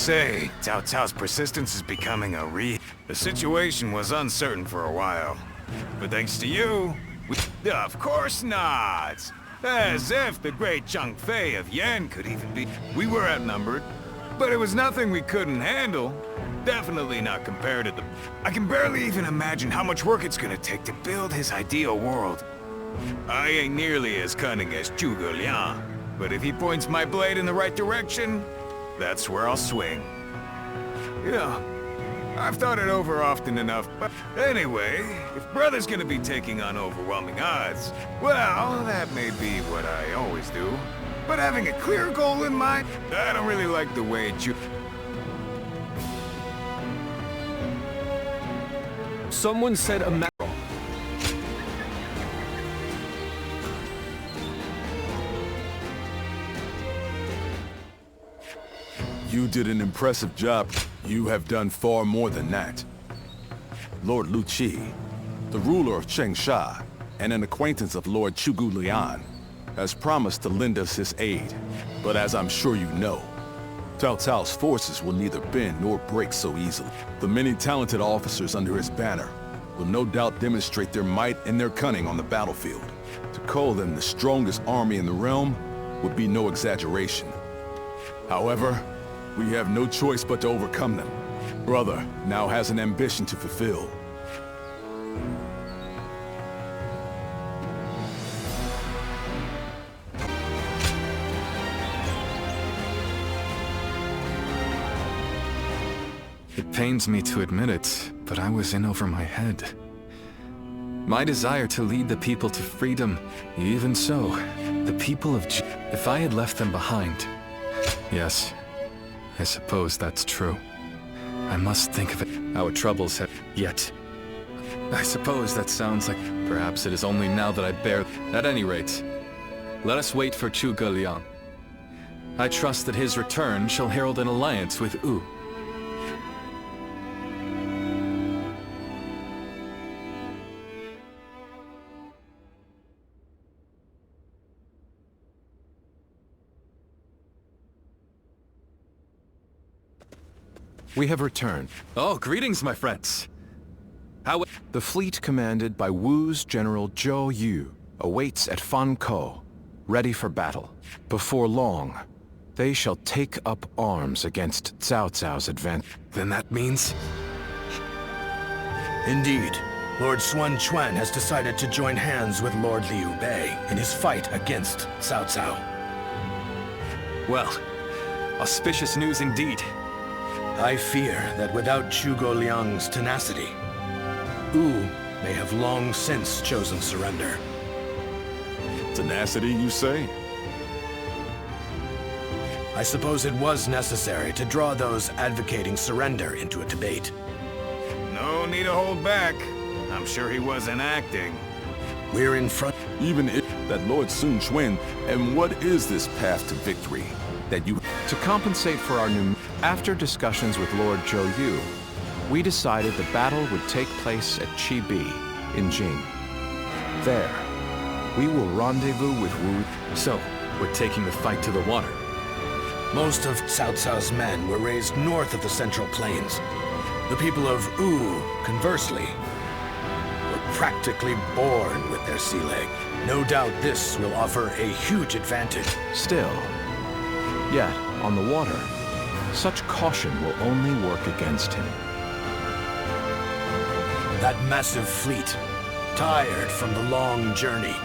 say, Cao Cao's persistence is becoming The situation was uncertain for a while. But thanks to you, Of course not! As if the great Zhang Fei of Yan could even be... We were outnumbered, but it was nothing we couldn't handle. Definitely not compared to the... I can barely even imagine how much work it's gonna take to build his ideal world. I ain't nearly as cunning as Zhuge Liang, but if he points my blade in the right direction, that's where I'll swing. You know, I've thought it over often enough, but anyway, if Brother's gonna be taking on overwhelming odds, well, that may be what I always do. But having a clear goal in mind, I don't really like the way Someone said a mackerel. You did an impressive job. You have done far more than that. Lord Lu Qi, the ruler of Chengsha, and an acquaintance of Lord Zhuge Liang, has promised to lend us his aid. But as I'm sure you know, Cao Cao's forces will neither bend nor break so easily. The many talented officers under his banner will no doubt demonstrate their might and their cunning on the battlefield. To call them the strongest army in the realm would be no exaggeration. However, we have no choice but to overcome them. Brother now has an ambition to fulfill. It pains me to admit it, but I was in over my head. My desire to lead the people to freedom, even so, the people of if I had left them behind. Yes, I suppose that's true. I must think of it. Our troubles have yet. I suppose that sounds like perhaps it is only now that I bear. At any rate, let us wait for Zhuge Liang. I trust that his return shall herald an alliance with Wu. We have returned. Oh, greetings, my friends. How... The fleet commanded by Wu's General Zhou Yu awaits at Fankou, ready for battle. Before long, they shall take up arms against Cao Cao's advance. Then that means... Indeed. Lord Sun Quan has decided to join hands with Lord Liu Bei in his fight against Cao Cao. Well, auspicious news indeed. I fear that without Zhuge Liang's tenacity, Wu may have long since chosen surrender. Tenacity, you say? I suppose it was necessary to draw those advocating surrender into a debate. No need to hold back. I'm sure he wasn't acting. We're in front... Even if that Lord Sun Quan, and what is this path to victory that you... To compensate for our new... After discussions with Lord Zhou Yu, we decided the battle would take place at Chibi in Jing. There, we will rendezvous with Wu. So, we're taking the fight to the water. Most of Cao Cao's men were raised north of the Central Plains. The people of Wu, conversely, were practically born with their sea leg. No doubt this will offer a huge advantage. Still, yet, on the water, such caution will only work against him. That massive fleet, tired from the long journey,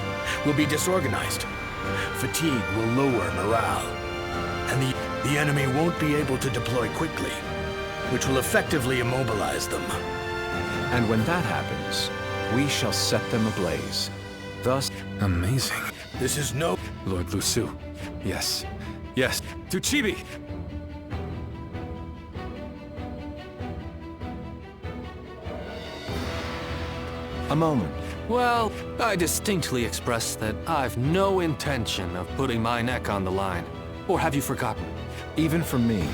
will be disorganized. Fatigue will lower morale, and the enemy won't be able to deploy quickly, which will effectively immobilize them. And when that happens, we shall set them ablaze. Thus... Amazing. This is no... Lord Lu Su. Yes. Yes. To Chibi! A moment. Well, I distinctly expressed that I've no intention of putting my neck on the line. Or have you forgotten? Even for me,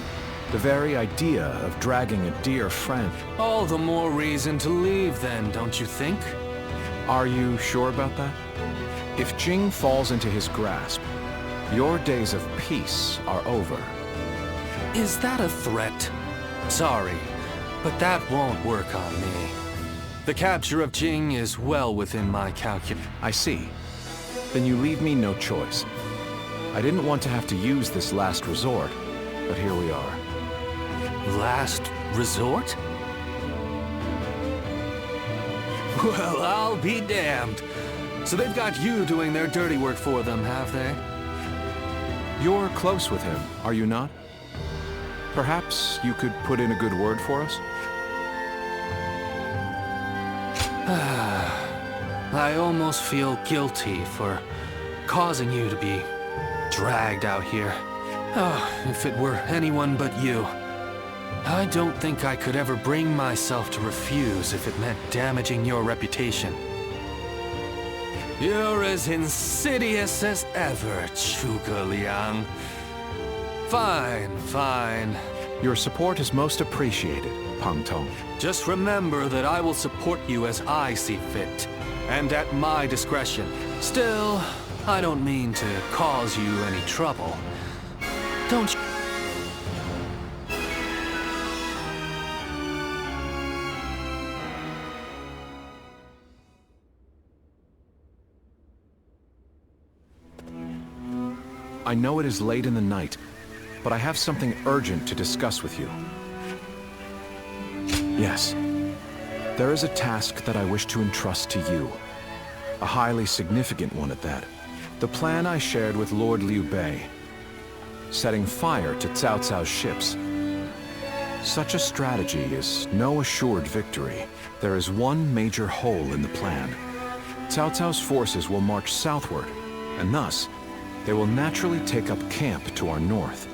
the very idea of dragging a dear friend... All the more reason to leave then, don't you think? Are you sure about that? If Jing falls into his grasp, your days of peace are over. Is that a threat? Sorry, but that won't work on me. The capture of Jing is well within my calculation. I see. Then you leave me no choice. I didn't want to have to use this last resort, but here we are. Last resort? Well, I'll be damned. So they've got you doing their dirty work for them, have they? You're close with him, are you not? Perhaps you could put in a good word for us? I almost feel guilty for causing you to be dragged out here. Oh, if it were anyone but you. I don't think I could ever bring myself to refuse if it meant damaging your reputation. You're as insidious as ever, Zhuge Liang. Fine, fine. Your support is most appreciated, Pang Tong. Just remember that I will support you as I see fit, and at my discretion. Still, I don't mean to cause you any trouble. Don't you? I know it is late in the night, but I have something urgent to discuss with you. Yes, there is a task that I wish to entrust to you. A highly significant one at that. The plan I shared with Lord Liu Bei. Setting fire to Cao Cao's ships. Such a strategy is no assured victory. There is one major hole in the plan. Cao Cao's forces will march southward, and thus, they will naturally take up camp to our north.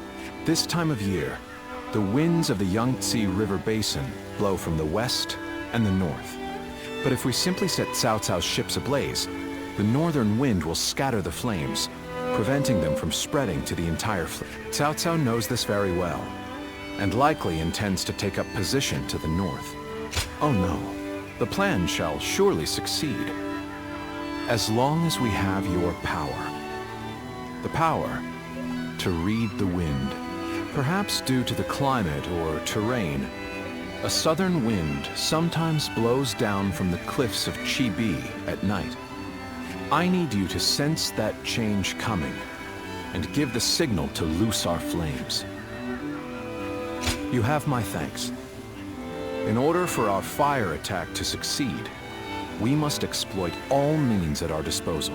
This time of year, the winds of the Yangtze River Basin blow from the west and the north. But if we simply set Cao Cao's ships ablaze, the northern wind will scatter the flames, preventing them from spreading to the entire fleet. Cao Cao knows this very well, and likely intends to take up position to the north. Oh no, the plan shall surely succeed, as long as we have your power. The power to read the wind. Perhaps due to the climate or terrain, a southern wind sometimes blows down from the cliffs of Chibi at night. I need you to sense that change coming and give the signal to loose our flames. You have my thanks. In order for our fire attack to succeed, we must exploit all means at our disposal.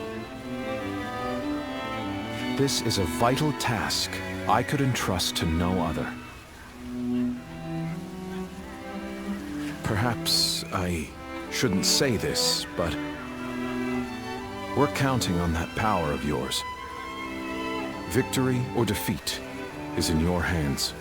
This is a vital task I could entrust to no other. Perhaps I shouldn't say this, but we're counting on that power of yours. Victory or defeat is in your hands.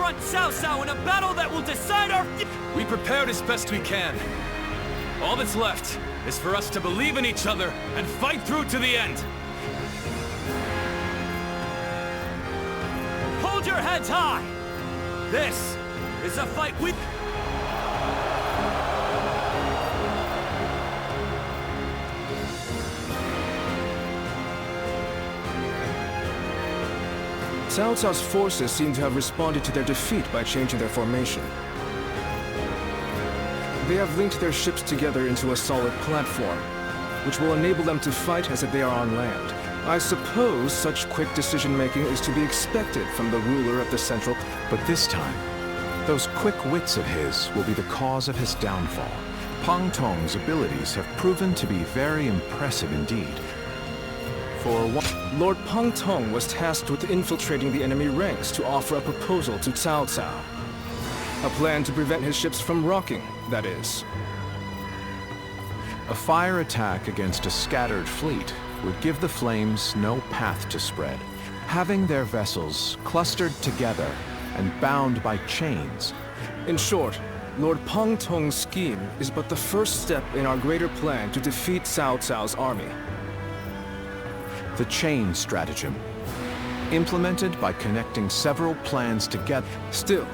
confront Cao Cao in a battle that will decide our We prepared as best we can. All that's left is for us to believe in each other and fight through to the end. Hold your heads high! This is a fight we... Cao Cao's forces seem to have responded to their defeat by changing their formation. They have linked their ships together into a solid platform, which will enable them to fight as if they are on land. I suppose such quick decision-making is to be expected from the ruler of the central... But this time, those quick wits of his will be the cause of his downfall. Pang Tong's abilities have proven to be very impressive indeed. For one... Lord Pang Tong was tasked with infiltrating the enemy ranks to offer a proposal to Cao Cao. A plan to prevent his ships from rocking, that is. A fire attack against a scattered fleet would give the flames no path to spread. Having their vessels clustered together and bound by chains. In short, Lord Pang Tong's scheme is but the first step in our greater plan to defeat Cao Cao's army. The chain stratagem, implemented by connecting several plans together. Still,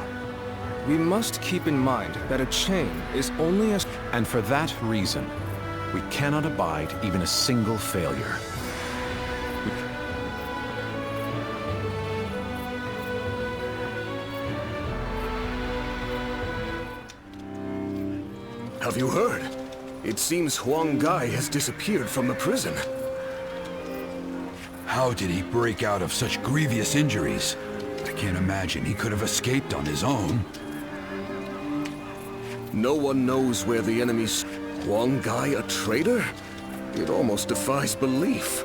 we must keep in mind that a chain is only as... And for that reason, we cannot abide even a single failure. Have you heard? It seems Huang Gai has disappeared from the prison. How did he break out of such grievous injuries? I can't imagine he could have escaped on his own. No one knows where the enemy's... Huang Gai a traitor? It almost defies belief.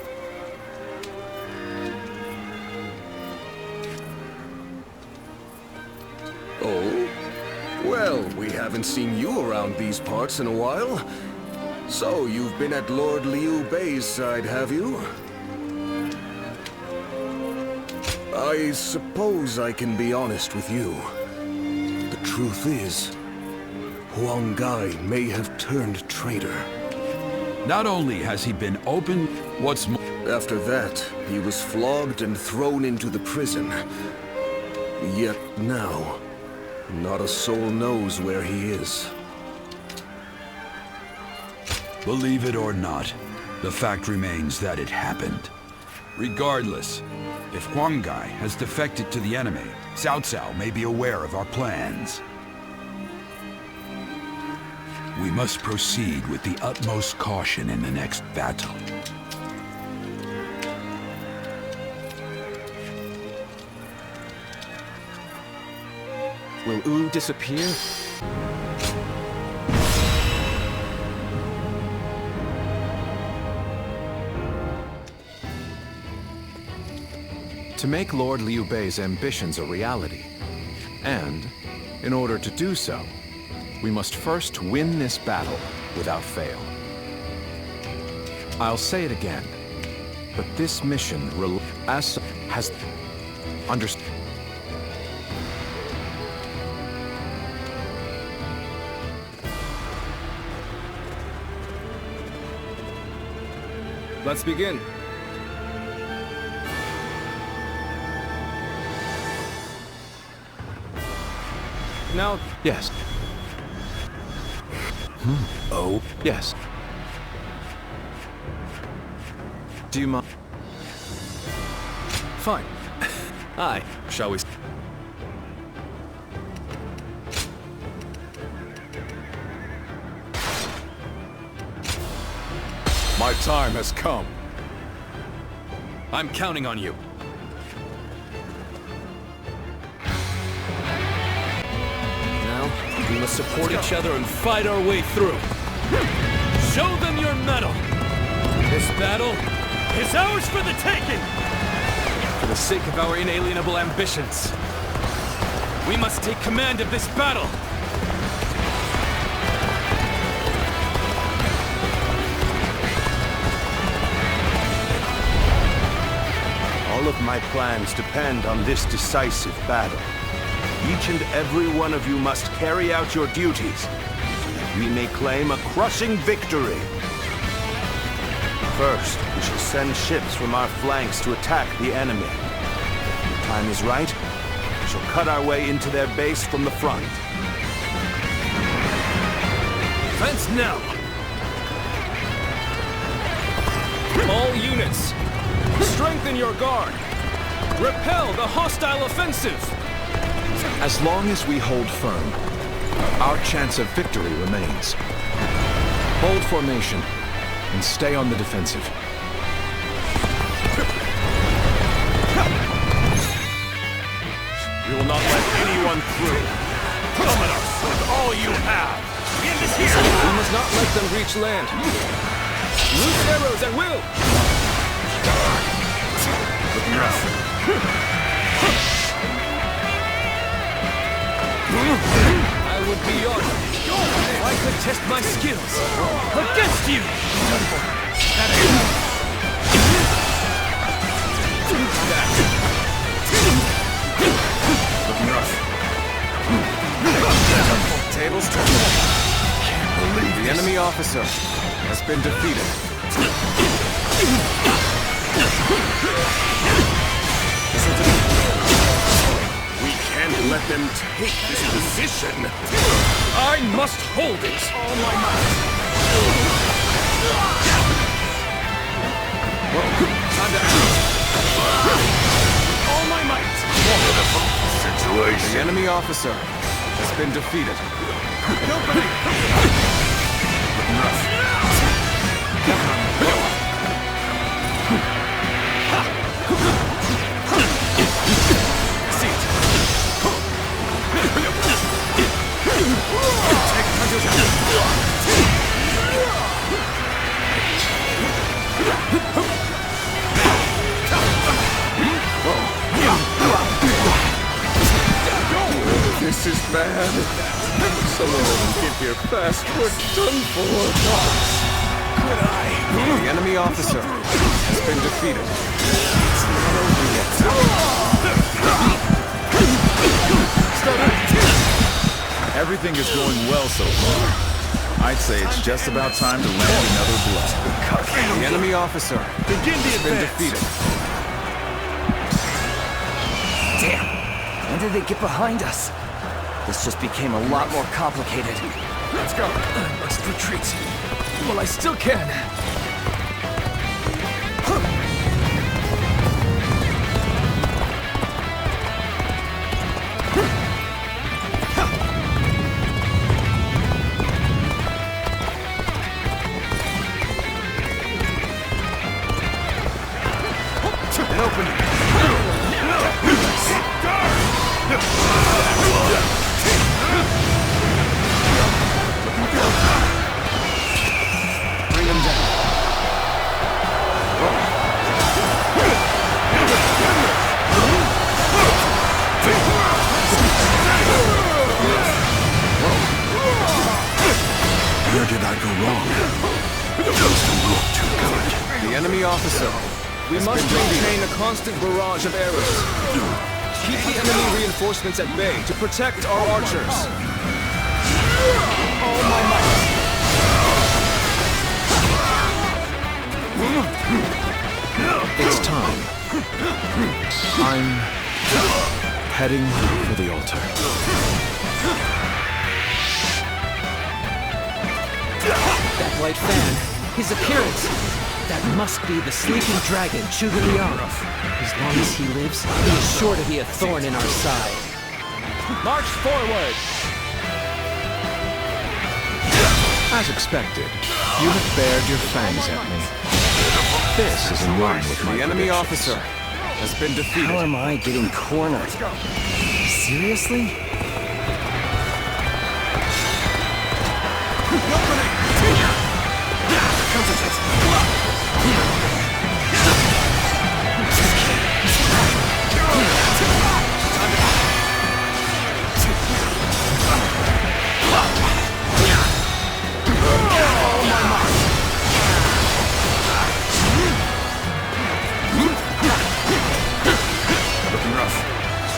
Oh? Well, we haven't seen you around these parts in a while. So, you've been at Lord Liu Bei's side, have you? I suppose I can be honest with you. The truth is, Huang Gai may have turned traitor. Not only has he been open, what's more... After that, he was flogged and thrown into the prison. Yet now, not a soul knows where he is. Believe it or not, the fact remains that it happened. Regardless, if Huang Gai has defected to the enemy, Cao Cao may be aware of our plans. We must proceed with the utmost caution in the next battle. Will Wu disappear? To make Lord Liu Bei's ambitions a reality. And, in order to do so, we must first win this battle without fail. I'll say it again, but this mission has understood. Let's begin. Now, Yes. Oh? Yes. Do you mind? fine. Aye, shall we... My time has come. I'm counting on you. Now, we must support each other and fight our way through. Show them your mettle. This battle is ours for the taking. For the sake of our inalienable ambitions, we must take command of this battle. All of my plans depend on this decisive battle. Each and every one of you must carry out your duties, so that we may claim a crushing victory. First, we shall send ships from our flanks to attack the enemy. When the time is right, we shall cut our way into their base from the front. Fence now! All units, strengthen your guard! Repel the hostile offensive! As long as we hold firm, our chance of victory remains. Hold formation and stay on the defensive. We will not let anyone through. Come at us with all you have! We must not let them reach land. Loose arrows at will! I would be honored if I could test my skills against you! Tables turn. The enemy officer has been defeated. We can't let them take this position. I must hold it! All my might! Time to act! All my might! The enemy officer has been defeated. This is bad. Someone will get here fast. We're done for. The enemy officer has been defeated. It's not over yet. Everything is going well so far. I'd say it's just about time to land another blow. The enemy officer has been defeated. Damn! When did they get behind us? This just became a lot more complicated. Let's go. I must retreat. Well, I still can. Where did I go wrong? It doesn't look too good. The enemy officer. We must maintain a constant barrage of arrows. Keep the enemy reinforcements at bay to protect our archers. All my might. It's time. I'm heading for the altar. That white fan, his appearance. That must be the sleeping dragon, Chugalian. As long as he lives, he is sure to be a thorn in our side. March forward! As expected, you have bared your fangs at me. This is in line with my enemy officer has been defeated. How am I getting cornered? Seriously?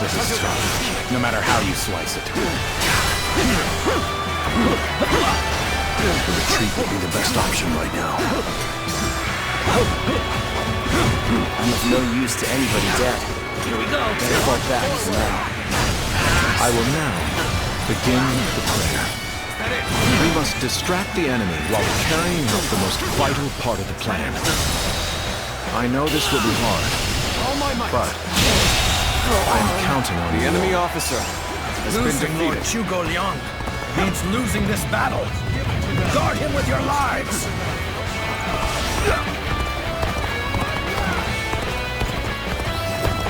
This is tough, no matter how you slice it. The retreat would be the best option right now. I'm of no use to anybody dead. Here we go. Better fall back for now. I will now begin the prayer. We must distract the enemy while carrying out the most vital part of the plan. I know this will be hard, but I am counting on The you. enemy officer has been Losing Lord defeated. Zhuge means losing this battle. Guard him with your lives!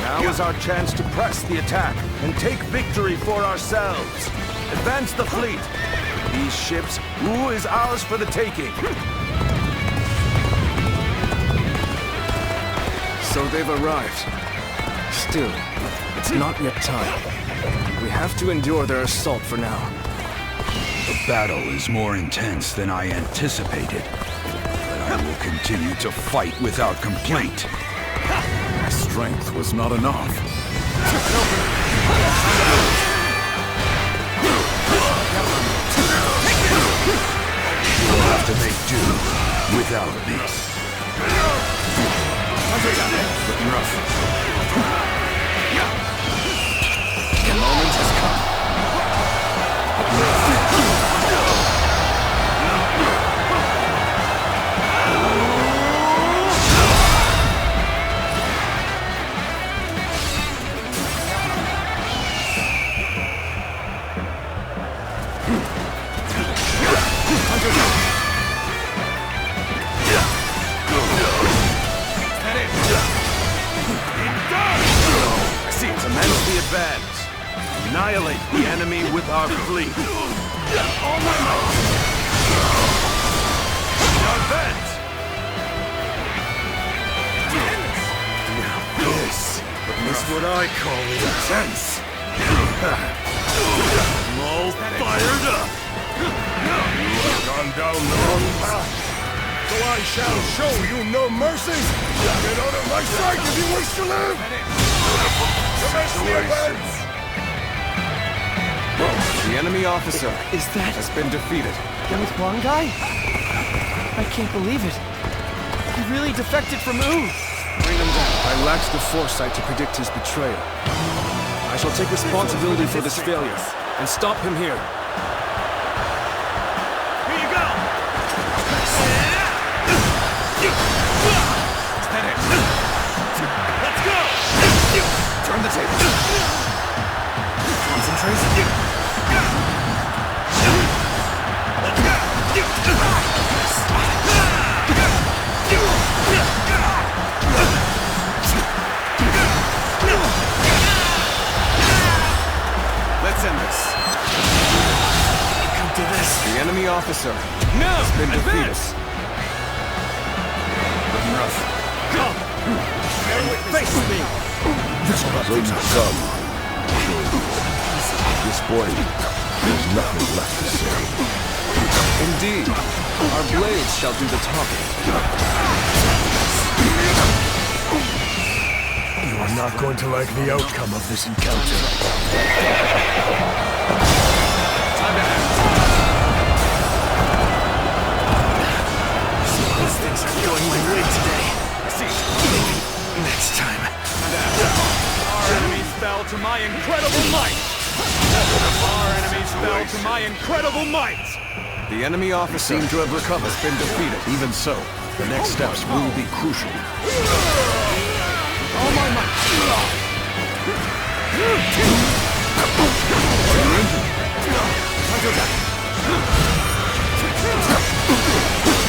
Now is our chance to press the attack and take victory for ourselves. Advance the fleet. These ships, Wu is ours for the taking. So they've arrived. Still, it's not yet time. We have to endure their assault for now. The battle is more intense than I anticipated, but I will continue to fight without complaint. My strength was not enough. You'll have to make do without me. Looking rough. The moment has come. Commence the advance. Annihilate the enemy with our fleet. All my might. Now advance. Now this is what I call intense. I'm all fired up. You have gone down the wrong path, so I shall show you no mercy. Get out of my sight if you wish to live. Commence the advance. The enemy officer Is that has been defeated. with Huang Gai? I can't believe it. He really defected from Wu. Bring him down. I lacked the foresight to predict his betrayal. I shall take responsibility for this failure and stop him here. Here you go! Let's go! Turn the table. Concentrate. Let's end this. Come to this. The enemy officer Now! has been defeated. Advance! Looking rough. Come! Face me! Wait to come. At this point, there's nothing left to say. Indeed, our blades shall do the talking. You are not going to like the outcome of this encounter. These things are going my way today. See, maybe next time. Our enemies fell to my incredible might! Our enemies fell to my incredible might! The enemy officer Seem to have recovered. has been defeated. Even so, the next steps will be crucial. All my might!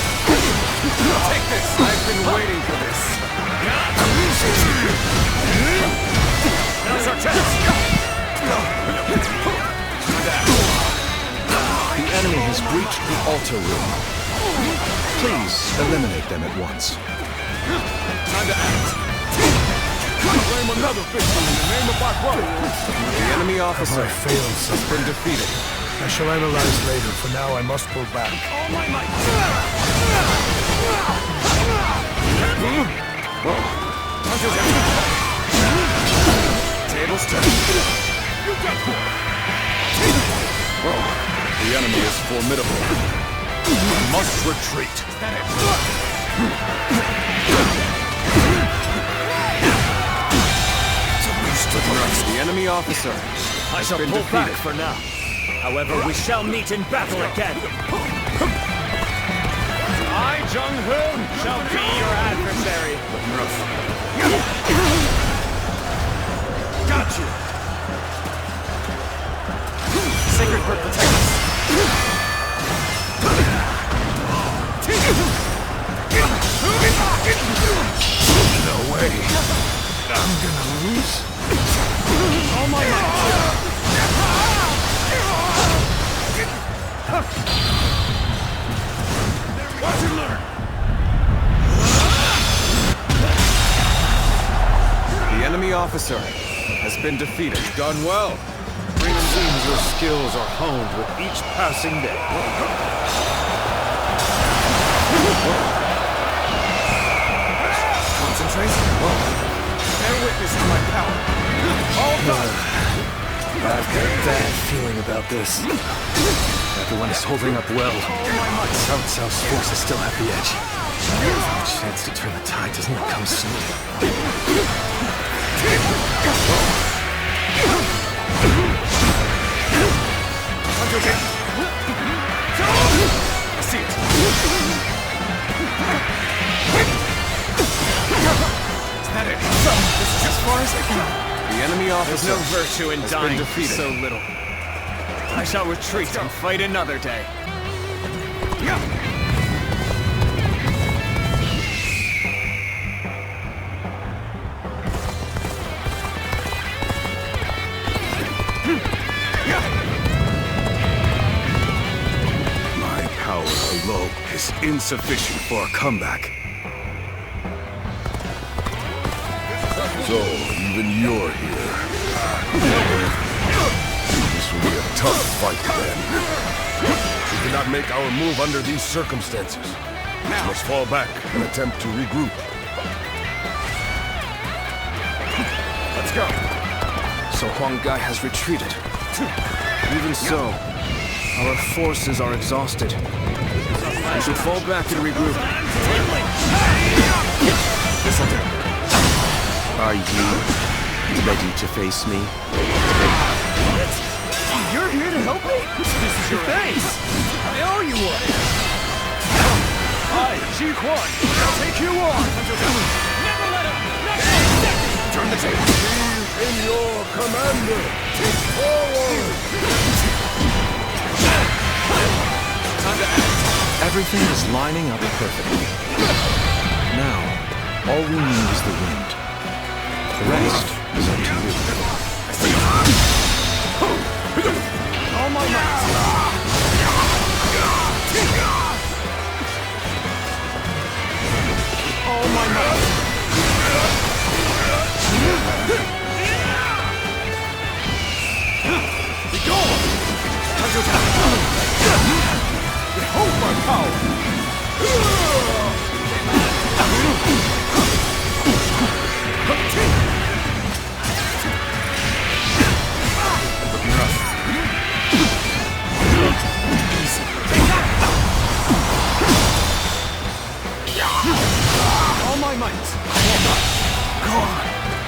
Take this! I've been waiting for this. Now's our chance! The enemy has breached the altar room. Please eliminate them at once. Time to act! Claim another victory in the name of our brother! The enemy officer I failed, has been defeated. I shall analyze later. For now, I must pull back. All my might! Tables turned. You got formidable. We must retreat. The enemy officer I shall been pull back defeated. for now. However, we shall meet in battle again. I, Jung-hoon, shall be your adversary. Got you! Sacred Bird, protect us! No way. I'm gonna lose. All my might! Watch and learn. The enemy officer has been defeated. Done well. It seems your skills are honed with each passing day. Concentrate. Bear witness to my power. All done! I've got a bad feeling about this. Everyone is holding up well. Cao Cao's forces still have the edge. The chance to turn the tide does not come soon. I see it. Is that it? So, this is as far as I can. The enemy officer There's no virtue in has dying been defeated. so little. I shall retreat and fight another day. My power alone is insufficient for a comeback. So, even you're here. This will be a tough fight then. We cannot make our move under these circumstances. We must fall back and attempt to regroup. Let's go. So Huang Gai has retreated. Even so, our forces are exhausted. We should fall back and regroup. This'll do. Are you ready to face me? You're here to help me? This is your face! I owe you one! I, Ji Quan, shall take you on! Never let him! Turn the table! Believe in your commander! Forward! Everything is lining up perfectly. Now, all we need is the wind. The rest is up to you. All my might! All my might! Be gone! Behold my power! All my might!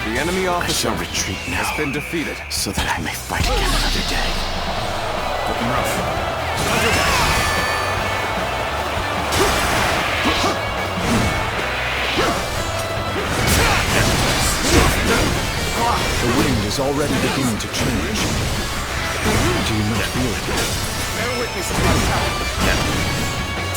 The enemy I officer shall retreat now, has been defeated. so that I may fight again another day. Looking rough. The wind is already beginning to change. Do you not feel it? Bear witness to my power.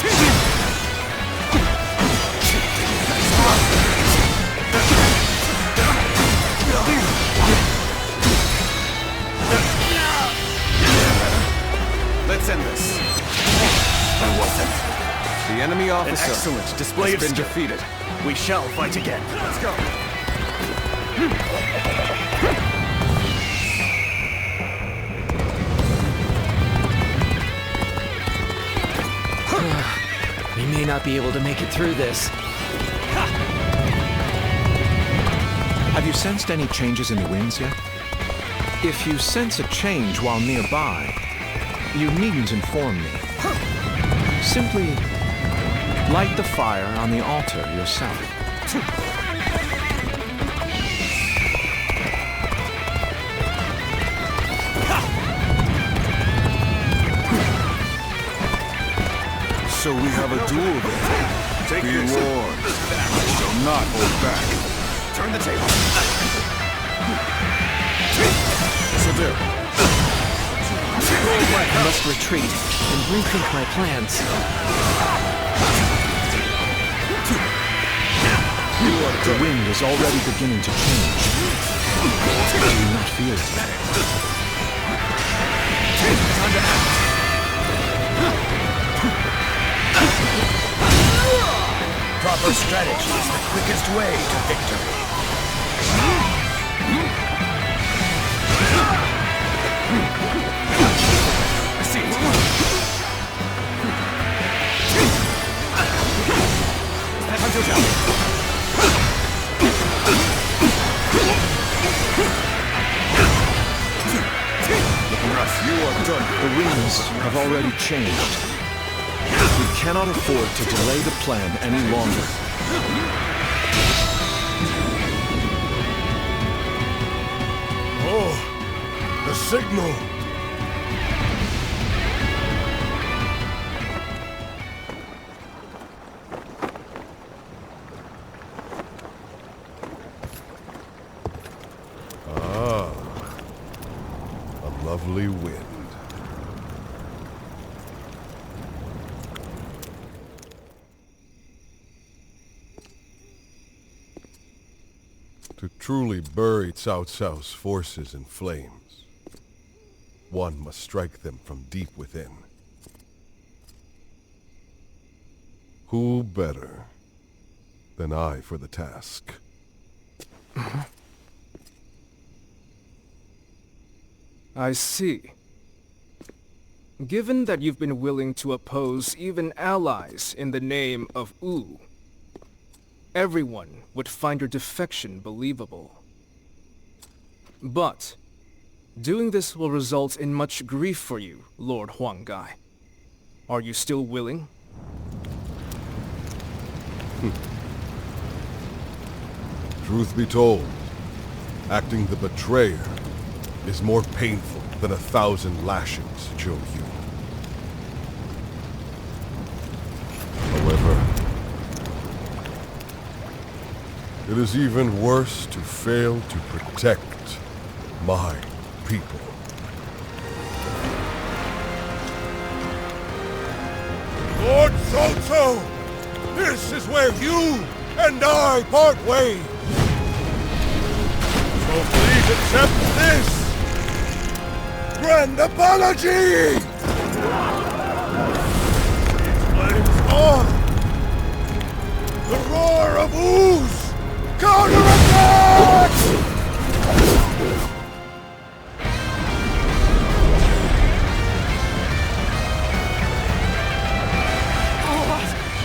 Let's end this. I wasn't. The enemy An officer excellent display has of been skill. defeated. We shall fight again. Let's go. We may not be able to make it through this. Have you sensed any changes in the winds yet? If you sense a change while nearby, You needn't inform me. Simply light the fire on the altar yourself. So we have a duel then. Be warned. I shall not hold back. Turn the table. Severe. I must retreat and rethink my plans. The wind is already beginning to change. Do you not feel it? Time to act. Proper strategy is the quickest way to victory. I see it. Looking rough. You are done. The winds have already changed. We cannot afford to delay the plan any longer. Oh, the signal. Ah, a lovely wind. To truly bury Cao Cao's forces in flames, one must strike them from deep within. Who better than I for the task? I see. Given that you've been willing to oppose even allies in the name of Wu, everyone would find your defection believable. But doing this will result in much grief for you, Lord Huanggai. Are you still willing? Truth be told, acting the betrayer is more painful than 1,000 lashings, Zhou Yu. However, it is even worse to fail to protect my people. Lord Cao Cao, this is where you and I part ways. So please accept this grand apology! Flames on! The roar of ooze! Counterattack!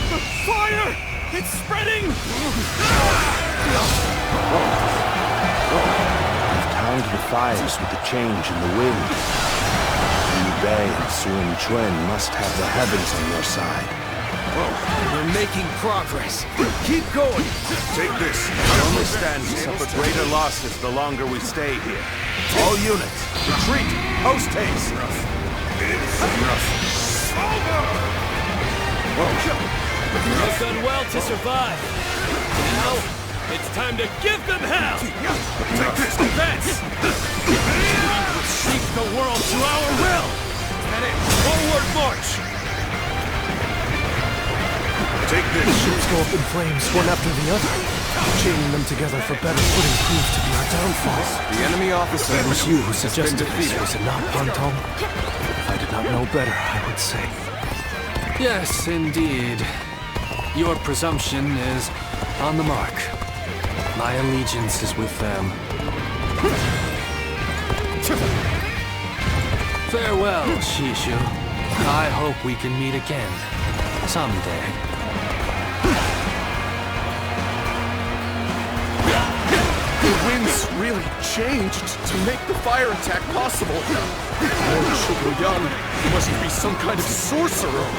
The fire! It's spreading! Timed the fires with the change in the wind. Liu Bei and Sun Quan must have the heavens on your side. We're making progress. Keep going. Take this. We only stand to suffer greater losses the longer we stay here. All units, retreat! Post haste! You've done well to survive. Now, it's time to give them hell! Advance! We will shape the world to our will! Forward march! Take this! Ships go up in flames, one after the other. Chaining them together for better footing proved to be our downfall. The enemy officer It was you who suggested this, was it not, Untold? If I did not know better, I would say. Yes, indeed. Your presumption is on the mark. My allegiance is with them. Farewell, Shishu. I hope we can meet again. Someday. The winds What's really changed to make the fire attack possible? Lord Shugoyan must be some kind of sorcerer.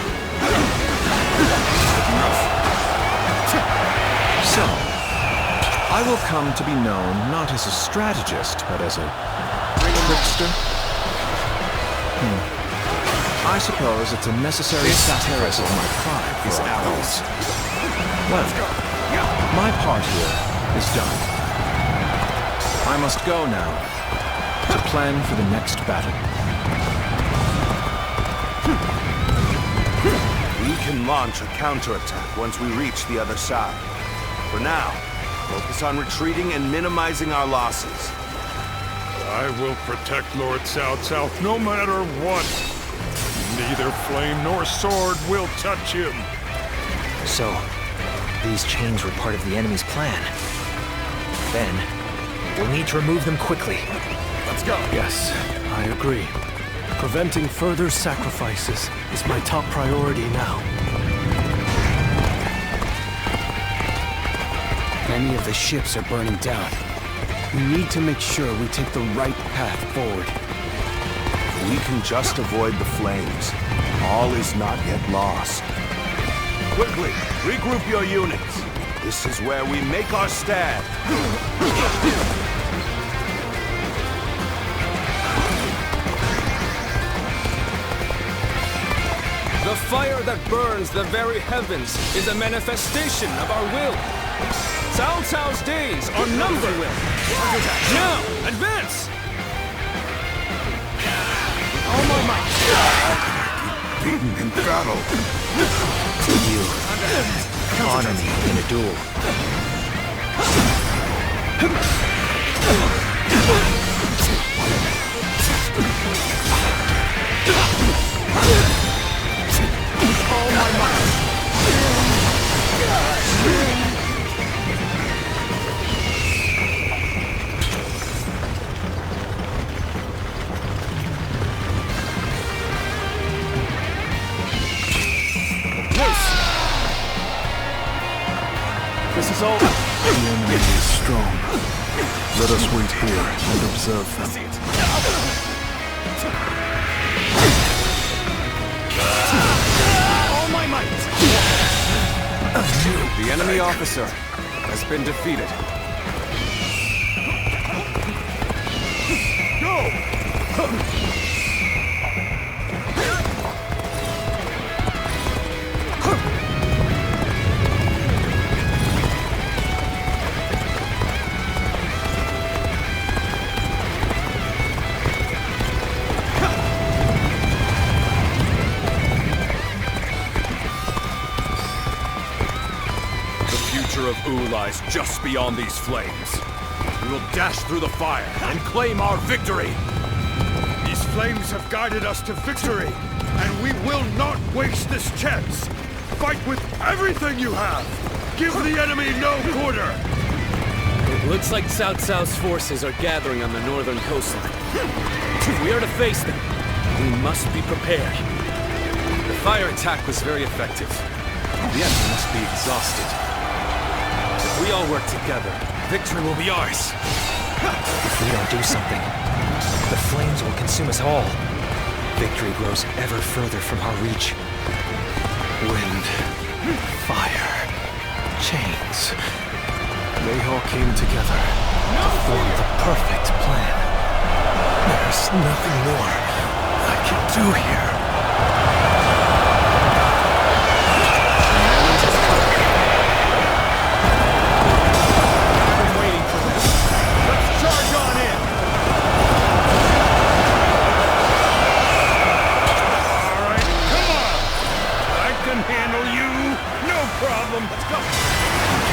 So, I will come to be known not as a strategist, but as a trickster. I suppose it's a necessary sacrifice of my pride for our cause. Well, my part here is done. I must go now to plan for the next battle. We can launch a counterattack once we reach the other side. For now, focus on retreating and minimizing our losses. I will protect Lord Cao no matter what. Neither flame nor sword will touch him. So, these chains were part of the enemy's plan. Then, we'll need to remove them quickly. Let's go. Yes, I agree. Preventing further sacrifices is my top priority now. Many of the ships are burning down. We need to make sure we take the right path forward. We can just avoid the flames. All is not yet lost. Quickly, regroup your units. This is where we make our stand. The fire that burns the very heavens is a manifestation of our will. Cao Cao's days are numbered. Now, advance! All my might. Beaten in battle. You honor me in a duel. All my might. This is all. The enemy is strong. Let us wait here and observe them. All my might. The enemy officer has been defeated. Of Wu lies just beyond these flames. We will dash through the fire and claim our victory. These flames have guided us to victory, and we will not waste this chance. Fight with everything you have. Give the enemy no quarter. It looks like Cao Cao's forces are gathering on the northern coastline. If we are to face them, we must be prepared. The fire attack was very effective. The enemy must be exhausted. If we all work together, victory will be ours. If we don't do something, the flames will consume us all. Victory grows ever further from our reach. Wind, fire, chains. They all came together to form the perfect plan. There's nothing more I can do here.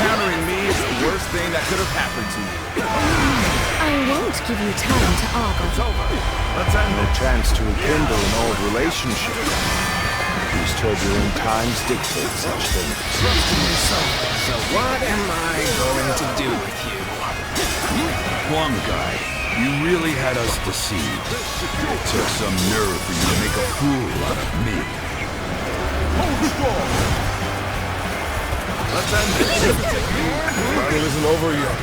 Countering me is the worst thing that could have happened to you. I won't give you time to argue. It's over. Let's end No chance to rekindle an old relationship. These turbulent times dictate such things. So what am I going to do with you? Huang Guy, you really had us deceived. It took some nerve for you to make a fool out of me. Hold strong. Let's end this. The battle isn't over yet,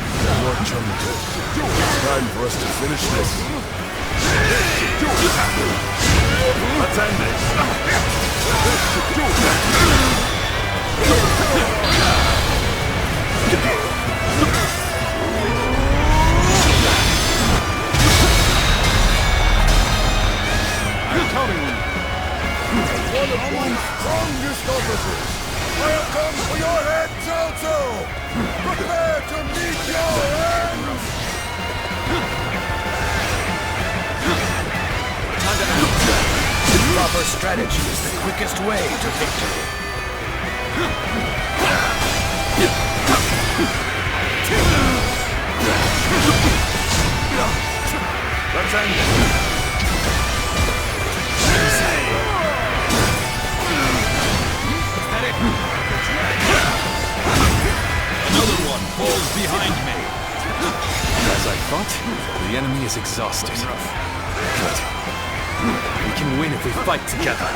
Lord Chungju. It's time for us to finish this. Let's end this. I'm counting on you. One of my strongest officers, I have come for your head, Cao Cao! Prepare to meet your ends! Proper strategy is the quickest way to victory. Let's end it. Another one falls behind me. As I thought, the enemy is exhausted. Good. We can win if we fight together.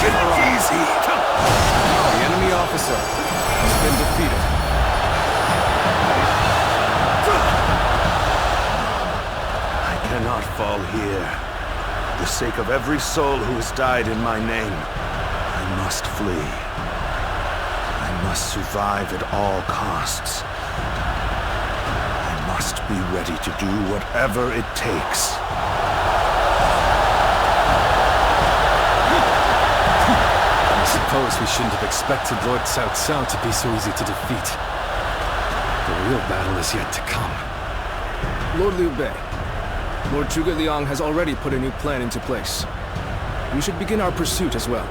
Get it easy. The enemy officer has been defeated. I cannot fall here. For the sake of every soul who has died in my name, I must flee. I must survive at all costs. I must be ready to do whatever it takes. I suppose we shouldn't have expected Lord Cao Cao to be so easy to defeat. The real battle is yet to come. Lord Liu Bei, Lord Zhuge Liang has already put a new plan into place. We should begin our pursuit as well.